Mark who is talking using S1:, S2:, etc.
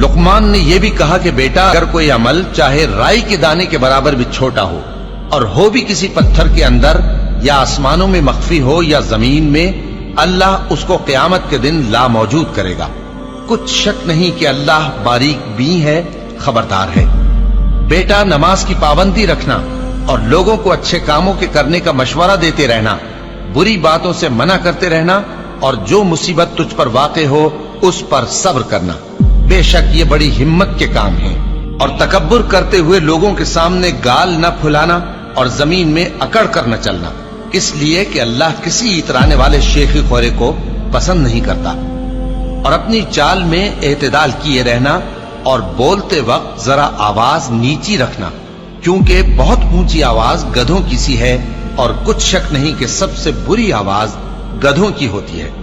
S1: लुकमान ने यह भी कहा कि बेटा, अगर कोई अमल चाहे राई के दाने के बराबर भी छोटा हो और हो भी किसी पत्थर के अंदर या आसमानों में मख्फी हो या जमीन में, अल्लाह उसको क़यामत के दिन ला मौजूद करेगा। कुछ शक नहीं कि अल्लाह बारीक बीन है, खबरदार है। बेटा, नमाज की पाबंदी रखना और लोगों को अच्छे कामों के करने का मशवरा देते रहना, बुरी बातों से मना करते रहना और जो मुसीबत तुझ पर वाक़े हो उस पर सब्र करना। बेशक ये बड़ी हिम्मत के काम हैं। और तकब्बुर करते हुए लोगों के सामने गाल न फुलाना और जमीन में अकड़ कर न चलना, इसलिए कि अल्लाह किसी इतराने वाले शेखी खोरे को पसंद नहीं करता। और अपनी चाल में एतदाल किए रहना और बोलते वक्त जरा आवाज नीची रखना, क्योंकि बहुत ऊंची आवाज गधों की सी है और कुछ शक नहीं कि सबसे बुरी आवाज गधों की होती है।